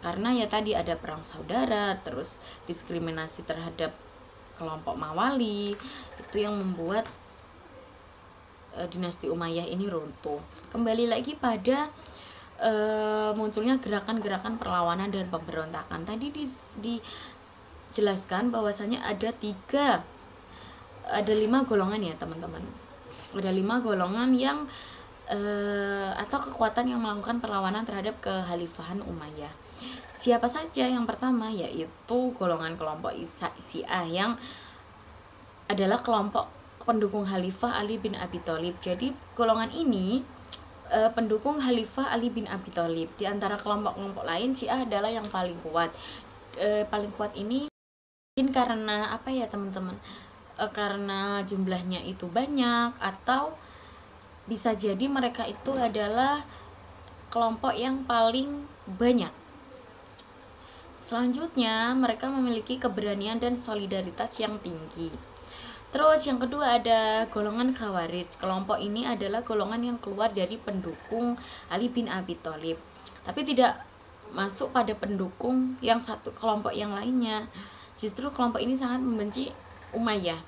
Karena ya tadi ada perang saudara, terus diskriminasi terhadap kelompok Mawali, itu yang membuat dinasti Umayyah ini runtuh. Kembali lagi pada munculnya gerakan-gerakan perlawanan dan pemberontakan. Tadi dijelaskan bahwasanya ada 5 golongan ya teman-teman. Ada 5 golongan yang atau kekuatan yang melakukan perlawanan terhadap kekhalifahan Umayyah. Siapa saja? Yang pertama yaitu golongan kelompok Syiah yang adalah kelompok pendukung Khalifah Ali bin Abi Thalib. Jadi golongan ini pendukung Khalifah Ali bin Abi Thalib. Di antara kelompok-kelompok lain, Syiah adalah yang paling kuat. Paling kuat ini mungkin karena apa ya teman-teman? Karena jumlahnya itu banyak, atau bisa jadi mereka itu adalah kelompok yang paling banyak. Selanjutnya, mereka memiliki keberanian dan solidaritas yang tinggi. Terus yang kedua ada golongan Khawarij. Kelompok ini adalah golongan yang keluar dari pendukung Ali bin Abi Thalib, tapi tidak masuk pada pendukung yang satu kelompok yang lainnya. Justru kelompok ini sangat membenci Umayyah.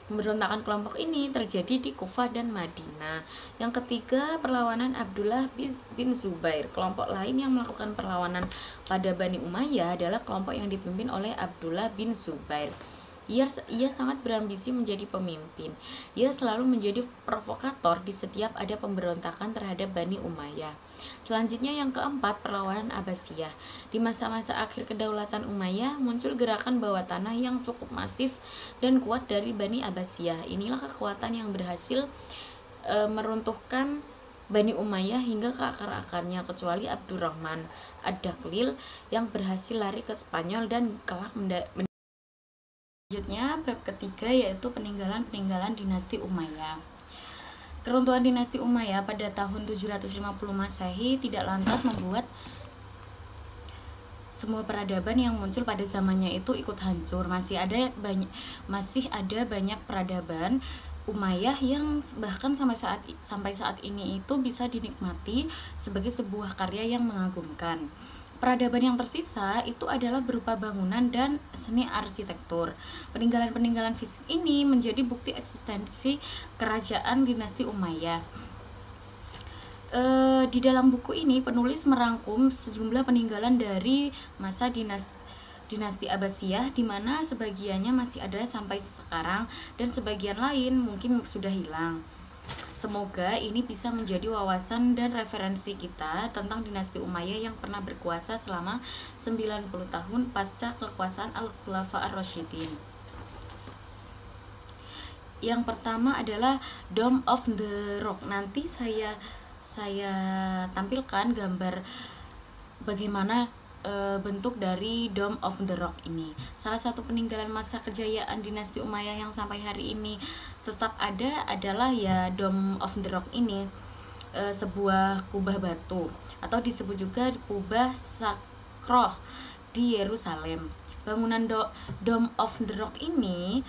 Pemberontakan kelompok ini terjadi di Kufah dan Madinah. Yang ketiga, perlawanan Abdullah bin Zubair. Kelompok lain yang melakukan perlawanan pada Bani Umayyah adalah kelompok yang dipimpin oleh Abdullah bin Zubair. Ia sangat berambisi menjadi pemimpin. Ia selalu menjadi provokator di setiap ada pemberontakan terhadap Bani Umayyah. Selanjutnya yang keempat, perlawanan Abbasiyah. Di masa-masa akhir kedaulatan Umayyah, muncul gerakan bawah tanah yang cukup masif dan kuat dari Bani Abbasiyah. Inilah kekuatan yang berhasil meruntuhkan Bani Umayyah hingga ke akar-akarnya, kecuali Abdurrahman Ad-Dakhlil yang berhasil lari ke Spanyol dan kelak Selanjutnya, bab ketiga yaitu peninggalan dinasti Umayyah. Keruntuhan dinasti Umayyah pada tahun 750 Masehi tidak lantas membuat semua peradaban yang muncul pada zamannya itu ikut hancur. Masih ada banyak peradaban Umayyah yang bahkan sampai saat ini itu bisa dinikmati sebagai sebuah karya yang mengagumkan. Peradaban yang tersisa itu adalah berupa bangunan dan seni arsitektur. Peninggalan-peninggalan fisik ini menjadi bukti eksistensi kerajaan dinasti Umayyah. Di dalam buku ini penulis merangkum sejumlah peninggalan dari masa dinasti Abbasiyah, di mana sebagiannya masih ada sampai sekarang dan sebagian lain mungkin sudah hilang. Semoga ini bisa menjadi wawasan dan referensi kita tentang dinasti Umayyah yang pernah berkuasa selama 90 tahun pasca kekuasaan Al-Khulafa Ar-Rasyidin. Yang pertama adalah Dome of the Rock. Nanti saya tampilkan gambar bagaimana bentuk dari Dome of the Rock ini. Salah satu peninggalan masa kejayaan dinasti Umayyah yang sampai hari ini tetap ada adalah ya Dome of the Rock ini, sebuah kubah batu atau disebut juga kubah Sakroh di Yerusalem. Bangunan Dome of the Rock ini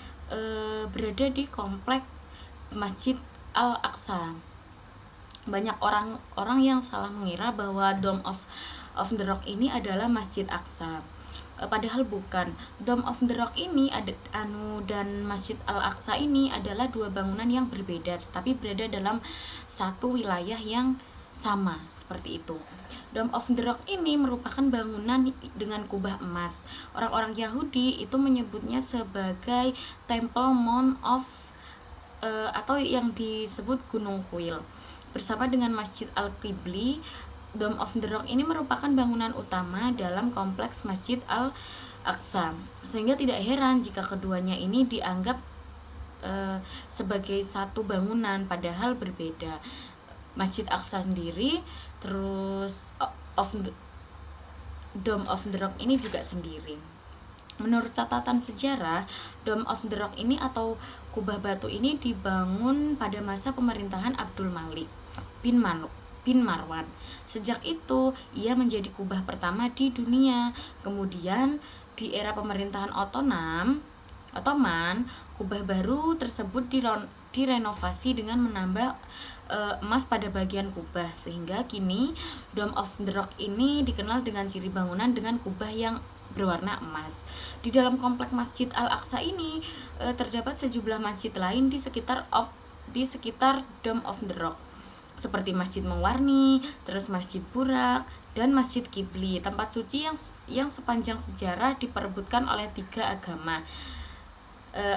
berada di komplek Masjid Al-Aqsa. Banyak orang yang salah mengira bahwa Dome of the Rock ini adalah Masjid Aqsa. Padahal bukan. Dome of the Rock ini dan Masjid Al-Aqsa ini adalah dua bangunan yang berbeda, tapi berada dalam satu wilayah yang sama, seperti itu. Dome of the Rock ini merupakan bangunan dengan kubah emas. Orang-orang Yahudi itu menyebutnya sebagai Temple Mount of atau yang disebut Gunung Kuil. Bersama dengan Masjid Al-Qibli Dome of the Rock ini merupakan bangunan utama dalam kompleks Masjid Al-Aqsa, sehingga tidak heran jika keduanya ini dianggap sebagai satu bangunan padahal berbeda. Masjid Aqsa sendiri, terus Dome of the Rock ini juga sendiri. Menurut catatan sejarah, Dome of the Rock ini atau kubah batu ini dibangun pada masa pemerintahan Abdul Malik bin Marwan. Sejak itu, ia menjadi kubah pertama di dunia. Kemudian, di era pemerintahan Ottoman, kubah baru tersebut direnovasi dengan menambah emas pada bagian kubah, sehingga kini Dome of the Rock ini dikenal dengan ciri bangunan dengan kubah yang berwarna emas. Di dalam kompleks Masjid Al-Aqsa ini terdapat sejumlah masjid lain di sekitar Dome of the Rock, seperti Masjid Mewarni, terus Masjid Burak, dan Masjid Kibli, tempat suci yang sepanjang sejarah diperebutkan oleh 3 agama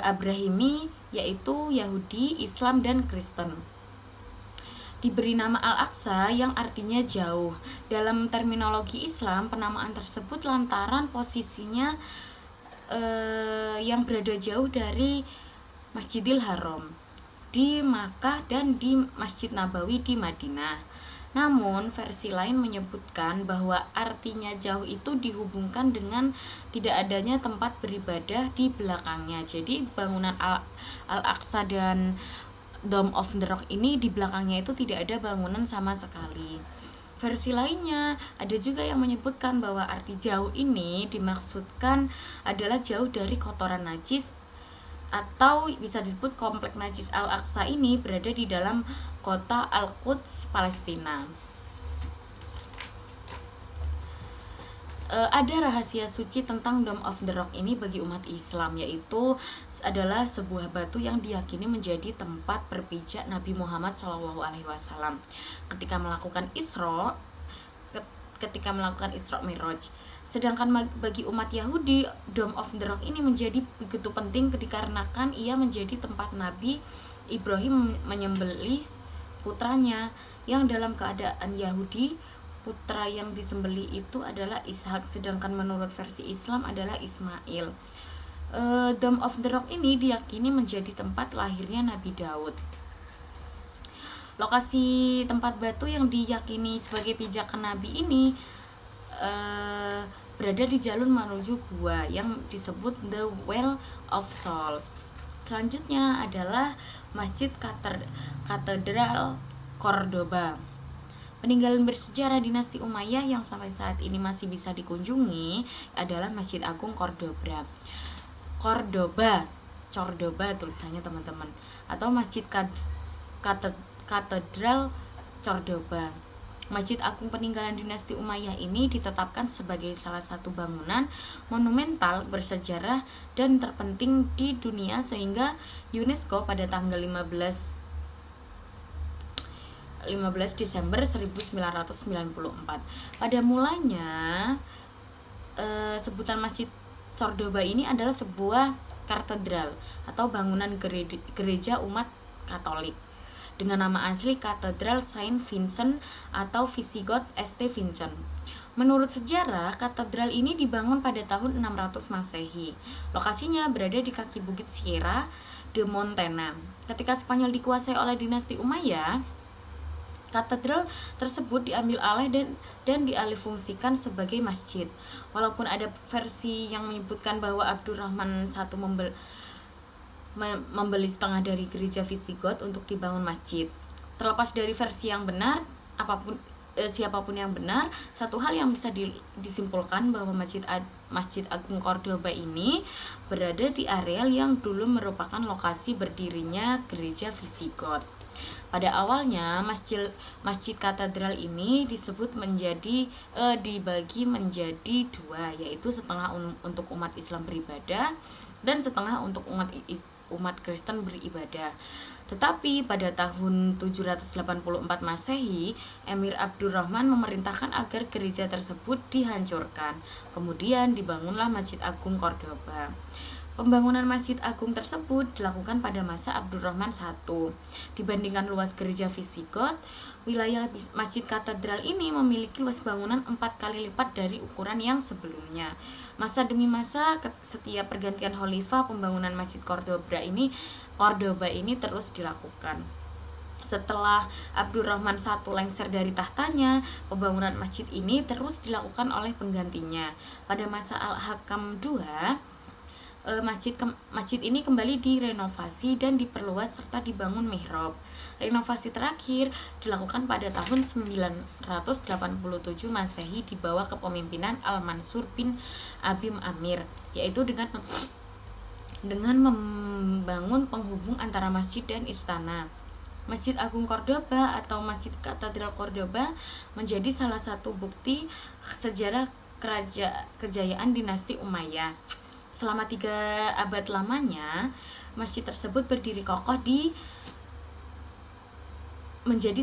Abrahimi, yaitu Yahudi, Islam, dan Kristen. Diberi nama Al-Aqsa yang artinya jauh. Dalam terminologi Islam, penamaan tersebut lantaran posisinya yang berada jauh dari Masjidil Haram di Makkah dan di Masjid Nabawi di Madinah. Namun, versi lain menyebutkan bahwa artinya jauh itu dihubungkan dengan tidak adanya tempat beribadah di belakangnya. Jadi, bangunan Al-Aqsa dan Dome of the Rock ini di belakangnya itu tidak ada bangunan sama sekali. Versi lainnya ada juga yang menyebutkan bahwa arti jauh ini dimaksudkan adalah jauh dari kotoran najis, atau bisa disebut kompleks Najis Al-Aqsa ini berada di dalam kota Al-Quds, Palestina. Ada rahasia suci tentang Dome of the Rock ini bagi umat Islam, yaitu adalah sebuah batu yang diyakini menjadi tempat berpijak Nabi Muhammad SAW ketika melakukan Isra Mi'raj. Sedangkan bagi umat Yahudi, Dome of the Rock ini menjadi begitu penting dikarenakan ia menjadi tempat Nabi Ibrahim menyembelih putranya, yang dalam keadaan Yahudi putra yang disembelih itu adalah Ishak, sedangkan menurut versi Islam adalah Ismail. Dome of the Rock ini diyakini menjadi tempat lahirnya Nabi Daud. Lokasi tempat batu yang diyakini sebagai pijakan Nabi ini berada di jalur menuju gua yang disebut The Well of Souls. Selanjutnya adalah Masjid Katedral Cordoba. Peninggalan bersejarah dinasti Umayyah yang sampai saat ini masih bisa dikunjungi adalah Masjid Agung Cordoba tulisannya teman-teman, atau Masjid Katedral Cordoba. Masjid Agung peninggalan dinasti Umayyah ini ditetapkan sebagai salah satu bangunan monumental bersejarah dan terpenting di dunia, sehingga UNESCO pada tanggal 15 Desember 1994. Pada mulanya sebutan Masjid Cordoba ini adalah sebuah katedral atau bangunan gereja umat Katolik dengan nama asli Katedral Saint Vincent atau Visigoth St. Vincent. Menurut sejarah, katedral ini dibangun pada tahun 600 Masehi. Lokasinya berada di kaki Bukit Sierra de Montana. Ketika Spanyol dikuasai oleh dinasti Umayyah, katedral tersebut diambil alih dan dialihfungsikan sebagai masjid. Walaupun ada versi yang menyebutkan bahwa Abdurrahman I membeli setengah dari gereja Visigoth untuk dibangun masjid. Terlepas dari versi yang benar, siapapun yang benar, satu hal yang bisa disimpulkan bahwa Masjid Agung Cordoba ini berada di areal yang dulu merupakan lokasi berdirinya gereja Visigoth. Pada awalnya masjid katedral ini dibagi menjadi dua, yaitu setengah untuk umat Islam beribadah dan setengah untuk umat Kristen beribadah. Tetapi pada tahun 784 Masehi, Emir Abdurrahman memerintahkan agar gereja tersebut dihancurkan. Kemudian dibangunlah Masjid Agung Cordoba. Pembangunan Masjid Agung tersebut dilakukan pada masa Abdurrahman I. Dibandingkan luas gereja Visigot, wilayah Masjid Katedral ini memiliki luas bangunan 4 kali lipat dari ukuran yang sebelumnya. Masa demi masa, setiap pergantian khalifah, pembangunan Masjid Cordoba ini terus dilakukan. Setelah Abdurrahman I lengser dari tahtanya, pembangunan masjid ini terus dilakukan oleh penggantinya. Pada masa Al-Hakam II, masjid ini kembali direnovasi dan diperluas serta dibangun mihrab. Renovasi terakhir dilakukan pada tahun 987 Masehi di bawah kepemimpinan Al-Mansur bin Abi Amir, yaitu dengan membangun penghubung antara masjid dan istana. Masjid Agung Cordoba atau Masjid Katedral Cordoba menjadi salah satu bukti sejarah kejayaan dinasti Umayyah. Selama 3 abad lamanya, masjid tersebut berdiri kokoh menjadi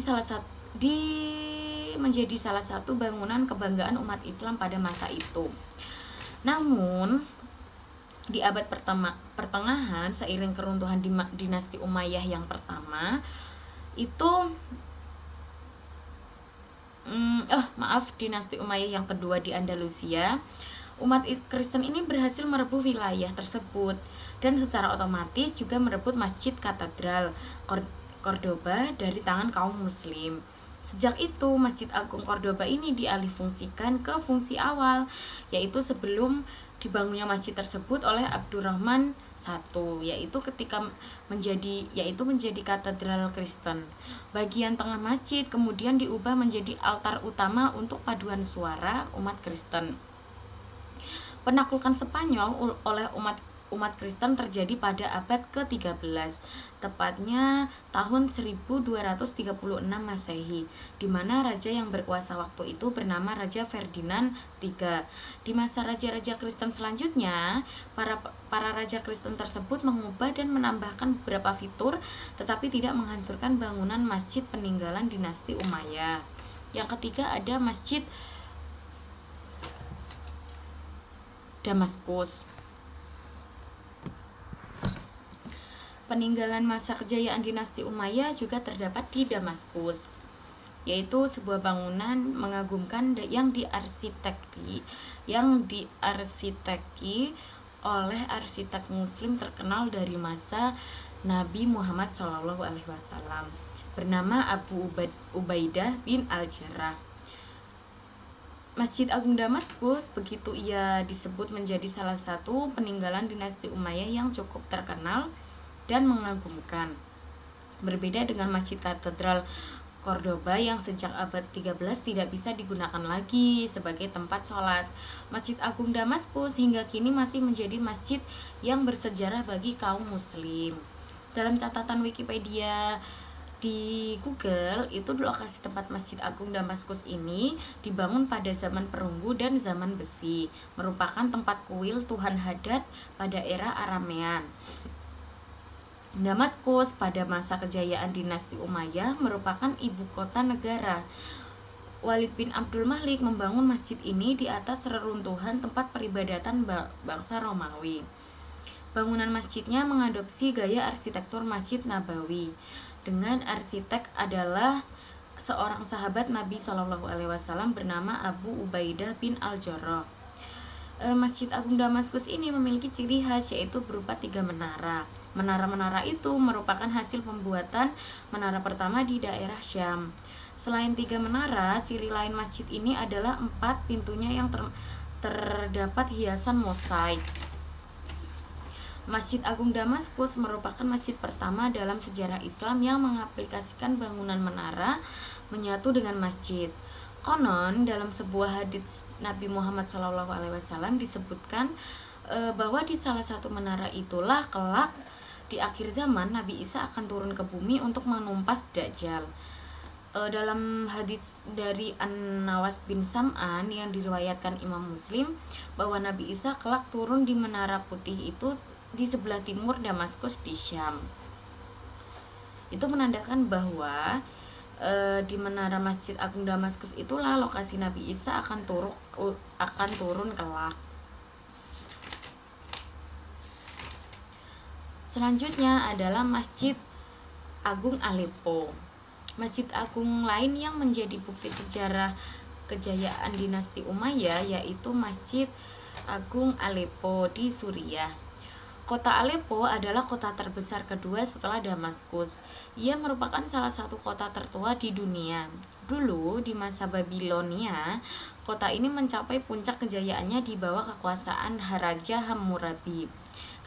salah satu bangunan kebanggaan umat Islam pada masa itu. Namun, di abad pertengahan, seiring keruntuhan dinasti Umayyah yang pertama, dinasti Umayyah yang kedua di Andalusia, umat Kristen ini berhasil merebut wilayah tersebut dan secara otomatis juga merebut Masjid Katedral Cordoba dari tangan kaum muslim. Sejak itu, Masjid Agung Cordoba ini dialihfungsikan ke fungsi awal, yaitu sebelum dibangunnya masjid tersebut oleh Abdurrahman I, yaitu menjadi katedral Kristen. Bagian tengah masjid kemudian diubah menjadi altar utama untuk paduan suara umat Kristen. Penaklukan Spanyol oleh umat Kristen terjadi pada abad ke-13, tepatnya tahun 1236 Masehi, di mana raja yang berkuasa waktu itu bernama Raja Ferdinand III. Di masa raja-raja Kristen selanjutnya, para raja Kristen tersebut mengubah dan menambahkan beberapa fitur, tetapi tidak menghancurkan bangunan masjid peninggalan dinasti Umayyah. Yang ketiga ada Masjid Damaskus. Peninggalan masa kejayaan dinasti Umayyah juga terdapat di Damaskus, yaitu sebuah bangunan mengagumkan yang diarsiteki oleh arsitek muslim terkenal dari masa Nabi Muhammad SAW, bernama Abu Ubaidah bin Al-Jarrah. Masjid Agung Damaskus begitu ia disebut menjadi salah satu peninggalan dinasti Umayyah yang cukup terkenal dan mengagumkan. Berbeda dengan Masjid Katedral Cordoba yang sejak abad 13 tidak bisa digunakan lagi sebagai tempat sholat, Masjid Agung Damaskus hingga kini masih menjadi masjid yang bersejarah bagi kaum muslim. Dalam catatan Wikipedia di Google, itu lokasi tempat Masjid Agung Damaskus ini dibangun pada zaman perunggu dan zaman besi, merupakan tempat kuil Tuhan Hadad pada era Aramean. Damaskus pada masa kejayaan dinasti Umayyah merupakan ibu kota negara. Walid bin Abdul Malik membangun masjid ini di atas reruntuhan tempat peribadatan bangsa Romawi. Bangunan masjidnya mengadopsi gaya arsitektur Masjid Nabawi, dengan arsitek adalah seorang sahabat Nabi SAW bernama Abu Ubaidah bin Al-Jarrah. Masjid Agung Damaskus ini memiliki ciri khas, yaitu berupa 3 menara. Menara-menara itu merupakan hasil pembuatan menara pertama di daerah Syam. Selain 3 menara, ciri lain masjid ini adalah 4 pintunya yang terdapat hiasan mosaik. Masjid Agung Damaskus merupakan masjid pertama dalam sejarah Islam yang mengaplikasikan bangunan menara menyatu dengan masjid. Konon dalam sebuah hadits Nabi Muhammad SAW disebutkan bahwa di salah satu menara itulah kelak di akhir zaman Nabi Isa akan turun ke bumi untuk menumpas Dajjal. Dalam hadits dari An-Nawas bin Sam'an yang diriwayatkan Imam Muslim, bahwa Nabi Isa kelak turun di menara putih itu di sebelah timur Damaskus di Syam. Itu menandakan bahwa di menara Masjid Agung Damaskus itulah lokasi Nabi Isa akan turun kelak. Selanjutnya adalah Masjid Agung Aleppo. Masjid agung lain yang menjadi bukti sejarah kejayaan dinasti Umayyah yaitu Masjid Agung Aleppo di Suriah. Kota Aleppo adalah kota terbesar kedua setelah Damaskus. Ia merupakan salah satu kota tertua di dunia. Dulu di masa Babilonia, kota ini mencapai puncak kejayaannya di bawah kekuasaan Raja Hammurabi.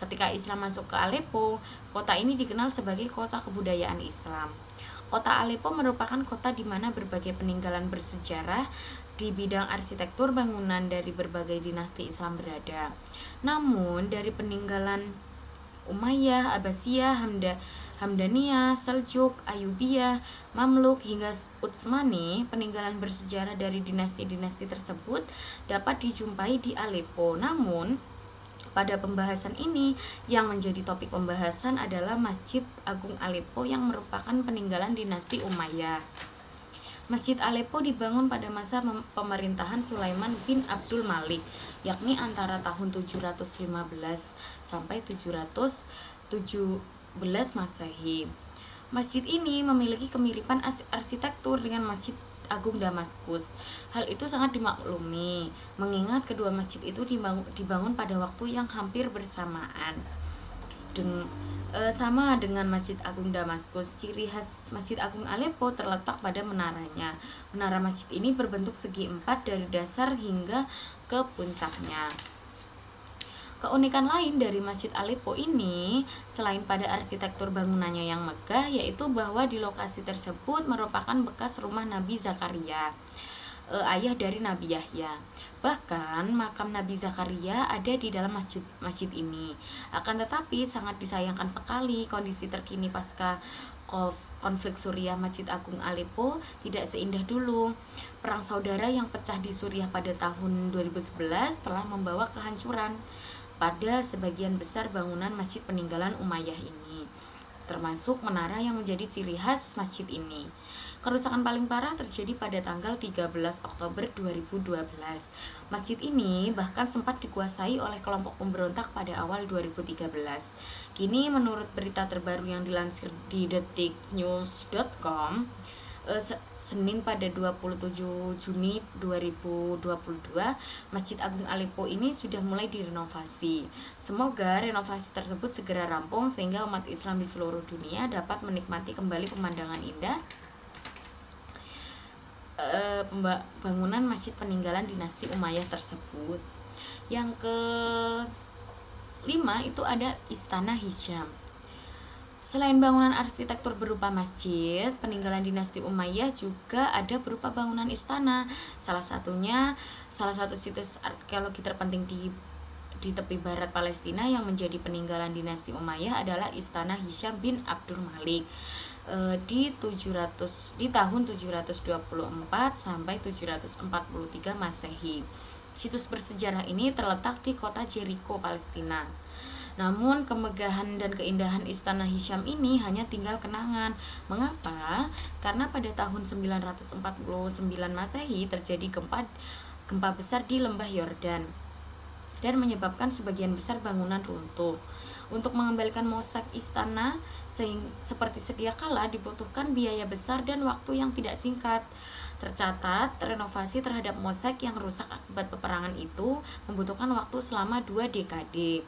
Ketika Islam masuk ke Aleppo, kota ini dikenal sebagai kota kebudayaan Islam. Kota Aleppo merupakan kota di mana berbagai peninggalan bersejarah di bidang arsitektur bangunan dari berbagai dinasti Islam berada. Namun, dari peninggalan Umayyah, Abbasiyah, Hamdaniyah, Seljuk, Ayyubiyah, Mamluk hingga Utsmani, peninggalan bersejarah dari dinasti-dinasti tersebut dapat dijumpai di Aleppo. Namun, pada pembahasan ini, yang menjadi topik pembahasan adalah Masjid Agung Aleppo yang merupakan peninggalan dinasti Umayyah. Masjid Aleppo dibangun pada masa pemerintahan Sulaiman bin Abdul Malik, yakni antara tahun 715 sampai 717 Masehi. Masjid ini memiliki kemiripan arsitektur dengan Masjid Agung Damaskus. Hal itu sangat dimaklumi, mengingat kedua masjid itu dibangun pada waktu yang hampir bersamaan. Sama dengan Masjid Agung Damaskus, ciri khas Masjid Agung Aleppo terletak pada menaranya. Menara masjid ini berbentuk segi empat dari dasar hingga ke puncaknya. Keunikan lain dari Masjid Aleppo ini, selain pada arsitektur bangunannya yang megah, yaitu bahwa di lokasi tersebut merupakan bekas rumah Nabi Zakaria, ayah dari Nabi Yahya. Bahkan makam Nabi Zakaria ada di dalam masjid ini. Akan tetapi sangat disayangkan sekali kondisi terkini pasca konflik Suriah. Masjid Agung Aleppo tidak seindah dulu. Perang saudara yang pecah di Suriah pada tahun 2011 telah membawa kehancuran pada sebagian besar bangunan masjid peninggalan Umayyah ini, termasuk menara yang menjadi ciri khas masjid ini. Kerusakan paling parah terjadi pada tanggal 13 Oktober 2012. Masjid ini bahkan sempat dikuasai oleh kelompok pemberontak pada awal 2013. Kini menurut berita terbaru yang dilansir di detiknews.com, Senin pada 27 Juni 2022, Masjid Agung Aleppo ini sudah mulai direnovasi. Semoga renovasi tersebut segera rampung sehingga umat Islam di seluruh dunia dapat menikmati kembali pemandangan indah bangunan masjid peninggalan dinasti Umayyah tersebut. Yang kelima itu ada Istana Hisham. Selain bangunan arsitektur berupa masjid peninggalan dinasti Umayyah, juga ada berupa bangunan istana. Salah satu situs arkeologi terpenting di tepi barat Palestina yang menjadi peninggalan dinasti Umayyah adalah Istana Hisham bin Abdul Malik di tahun 724 sampai 743 Masehi. Situs bersejarah ini terletak di kota Jericho, Palestina. Namun kemegahan dan keindahan Istana Hisham ini hanya tinggal kenangan. Mengapa? Karena pada tahun 949 Masehi terjadi gempa besar di lembah Yordan dan menyebabkan sebagian besar bangunan runtuh. Untuk mengembalikan mosaik istana seperti sedia kala dibutuhkan biaya besar dan waktu yang tidak singkat. Tercatat, renovasi terhadap mosaik yang rusak akibat peperangan itu membutuhkan waktu selama 2 dekade.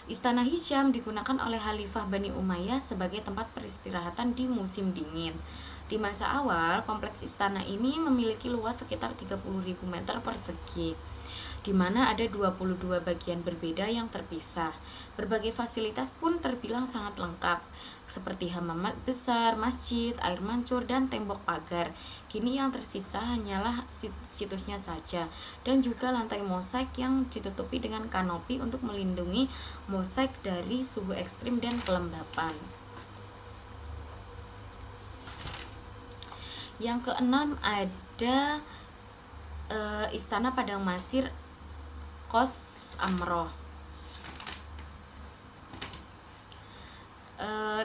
Istana Hisham digunakan oleh Khalifah Bani Umayyah sebagai tempat peristirahatan di musim dingin. Di masa awal, kompleks istana ini memiliki luas sekitar 30.000 meter persegi, di mana ada 22 bagian berbeda yang terpisah. Berbagai fasilitas pun terbilang sangat lengkap, seperti hammam besar, masjid, air mancur, dan tembok pagar. Kini yang tersisa hanyalah situsnya saja, dan juga lantai mosaik yang ditutupi dengan kanopi untuk melindungi mosaik dari suhu ekstrim dan kelembapan. Yang keenam ada Istana Padang Masir Qos Amroh.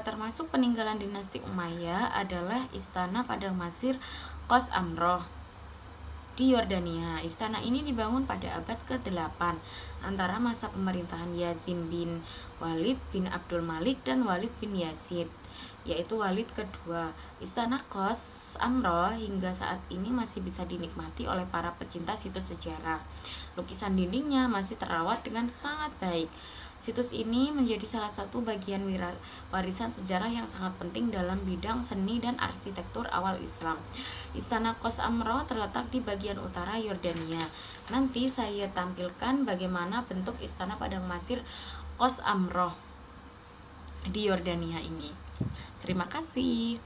Termasuk peninggalan dinasti Umayyah adalah Istana Padang Masir Qos Amroh. di Yordania. Istana ini dibangun pada abad ke-8 antara masa pemerintahan Yazid bin Walid bin Abdul Malik dan Walid bin Yazid, yaitu Walid kedua. Istana Qas Amroh hingga saat ini masih bisa dinikmati oleh para pecinta situs sejarah. Lukisan dindingnya masih terawat dengan sangat baik. Situs ini menjadi salah satu bagian warisan sejarah yang sangat penting dalam bidang seni dan arsitektur awal Islam. Istana Qas Amroh terletak di bagian utara Yordania. Nanti saya tampilkan bagaimana bentuk istana padang pasir Qas Amroh di Yordania ini. Terima kasih.